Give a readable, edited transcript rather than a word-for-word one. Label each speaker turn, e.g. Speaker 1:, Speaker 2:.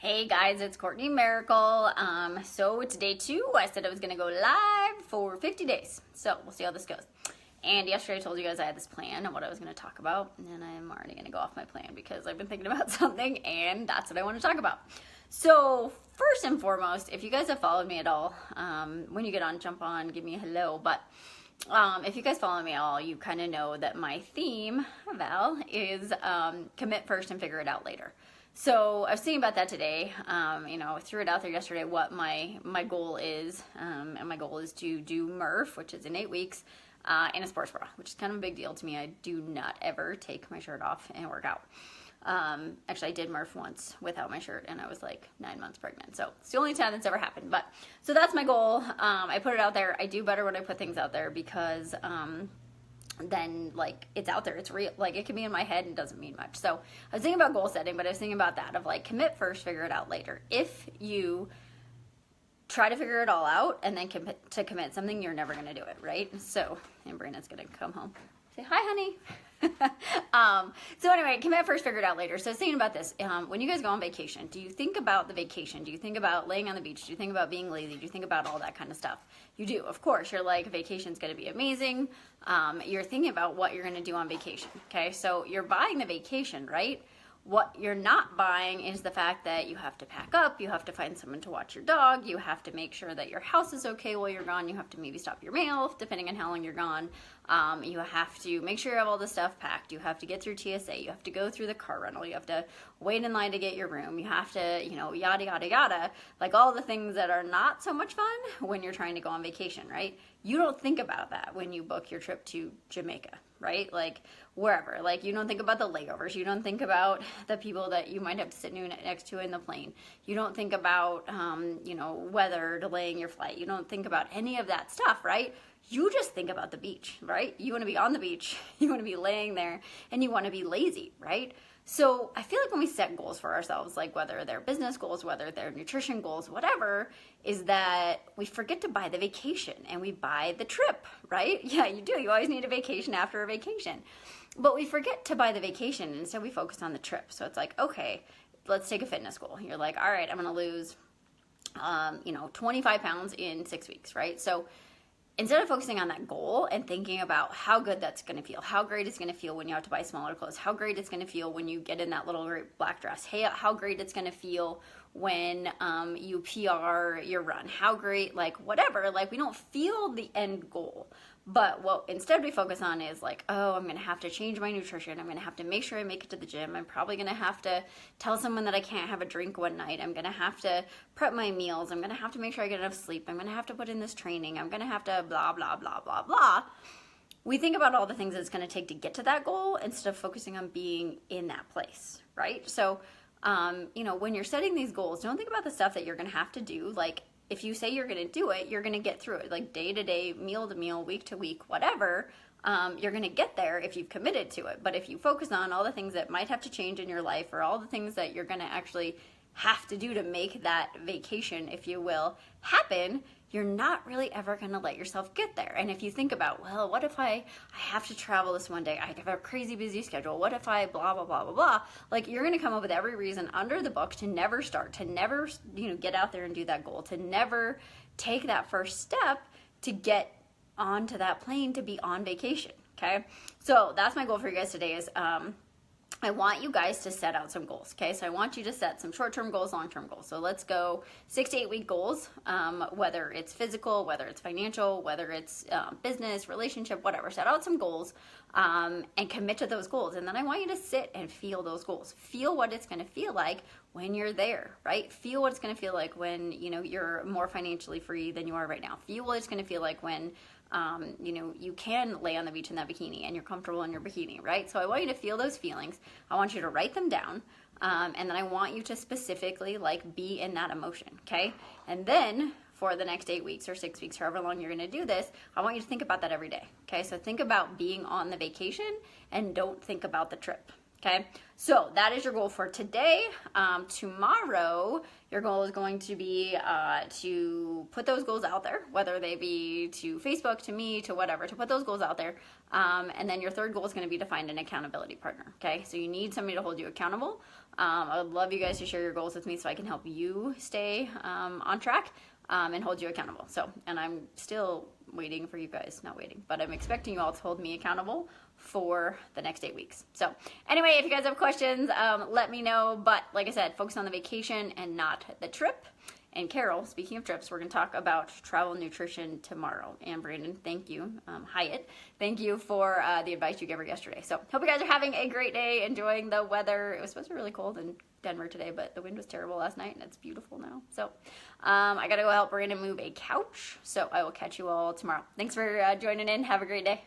Speaker 1: Hey guys, it's Courtney Miracle. So it's day 2. I said I was gonna go live for 50 days. So we'll see how this goes. And yesterday I told you guys I had this plan and what I was gonna talk about, and I'm already gonna go off my plan because I've been thinking about something and that's what I want to talk about. So first and foremost, if you guys have followed me at all, when you get on, jump on, give me a hello. But if you guys follow me at all, you kind of know that my theme, Val, is commit first and figure it out later. So I was thinking about that today. I threw it out there yesterday what my goal is, and my goal is to do Murph, which is in 8 weeks, in a sports bra, which is kind of a big deal to me. I do not ever take my shirt off and work out. Actually, I did Murph once without my shirt, and I was like 9 months pregnant. So it's the only time that's ever happened. But so that's my goal. I put it out there. I do better when I put things out there because then like it's out there, it's real. Like it can be in my head and doesn't mean much. So I was thinking about goal setting, but I was thinking about that of like commit first, figure it out later. If you try to figure it all out and then commit something, you're never going to do it, right? So, and Brandon's going to come home. Say, hi, honey. So anyway, commit first, figure it out later. So I was thinking about this. When you guys go on vacation, do you think about the vacation? Do you think about laying on the beach? Do you think about being lazy? Do you think about all that kind of stuff? You do, of course. You're like, vacation's going to be amazing. You're thinking about what you're going to do on vacation, okay? So you're buying the vacation, right? What you're not buying is the fact that you have to pack up, you have to find someone to watch your dog, you have to make sure that your house is okay while you're gone, you have to maybe stop your mail, depending on how long you're gone. You have to make sure you have all the stuff packed, you have to get through TSA, you have to go through the car rental, you have to wait in line to get your room, you have to, yada, yada, yada. Like all the things that are not so much fun when you're trying to go on vacation, right? You don't think about that when you book your trip to Jamaica, right? Like wherever, like you don't think about the layovers, you don't think about the people that you might have to sit next to in the plane, you don't think about weather delaying your flight, you don't think about any of that stuff, right? You just think about the beach, right? You want to be on the beach, you want to be laying there, and you want to be lazy, right? So I feel like when we set goals for ourselves, like whether they're business goals, whether they're nutrition goals, whatever, is that we forget to buy the vacation and we buy the trip, right? Yeah, you do. You always need a vacation after a vacation. But we forget to buy the vacation, and so we focus on the trip. So it's like, okay, let's take a fitness goal. You're like, all right, I'm going to lose, 25 pounds in 6 weeks, right? So instead of focusing on that goal and thinking about how good that's going to feel, how great it's going to feel when you have to buy smaller clothes, how great it's going to feel when you get in that little black dress, hey, how great it's going to feel when you PR your run, how great, like whatever, like we don't feel the end goal. But what instead we focus on is like, oh, I'm going to have to change my nutrition. I'm going to have to make sure I make it to the gym. I'm probably going to have to tell someone that I can't have a drink one night. I'm going to have to prep my meals. I'm going to have to make sure I get enough sleep. I'm going to have to put in this training. I'm going to have to blah, blah, blah, blah, blah. We think about all the things it's going to take to get to that goal instead of focusing on being in that place, right? So, when you're setting these goals, don't think about the stuff that you're going to have to do. Like, if you say you're going to do it, you're going to get through it, like day to day, meal to meal, week to week, whatever. You're going to get there if you've committed to it. But if you focus on all the things that might have to change in your life or all the things that you're going to actually have to do to make that vacation, if you will, happen, you're not really ever going to let yourself get there. And if you think about, well, what if I have to travel this one day? I have a crazy busy schedule. What if I blah, blah, blah, blah, blah? Like you're going to come up with every reason under the book to never start, to never, get out there and do that goal, to never take that first step to get onto that plane to be on vacation. Okay. So that's my goal for you guys today is, I want you guys to set out some goals, okay? So I want you to set some short-term goals, long-term goals. So let's go 6 to 8 week goals, whether it's physical, whether it's financial, whether it's business, relationship, whatever. Set out some goals and commit to those goals. And then I want you to sit and feel those goals. Feel what it's going to feel like when you're there, right? Feel what it's going to feel like when, you're more financially free than you are right now. Feel what it's going to feel like when you can lay on the beach in that bikini and you're comfortable in your bikini, right? So I want you to feel those feelings. I want you to write them down. And then I want you to specifically be in that emotion. Okay. And then for the next 8 weeks or 6 weeks, however long you're going to do this, I want you to think about that every day. Okay. So think about being on the vacation and don't think about the trip. Okay, so that is your goal for today. Tomorrow, your goal is going to be to put those goals out there, whether they be to Facebook, to me, to whatever, to put those goals out there. And then your third goal is going to be to find an accountability partner. Okay, so you need somebody to hold you accountable. I would love you guys to share your goals with me so I can help you stay on track and hold you accountable. So, and I'm still waiting for you guys, not waiting, but I'm expecting you all to hold me accountable for the next 8 weeks. So anyway, if you guys have questions, let me know. But like I said, focus on the vacation and not the trip. And Carol, speaking of trips, we're going to talk about travel nutrition tomorrow. And Brandon, thank you. Hyatt, thank you for the advice you gave her yesterday. So hope you guys are having a great day, enjoying the weather. It was supposed to be really cold in Denver today, but the wind was terrible last night, and it's beautiful now. So I got to go help Brandon move a couch. So I will catch you all tomorrow. Thanks for joining in. Have a great day.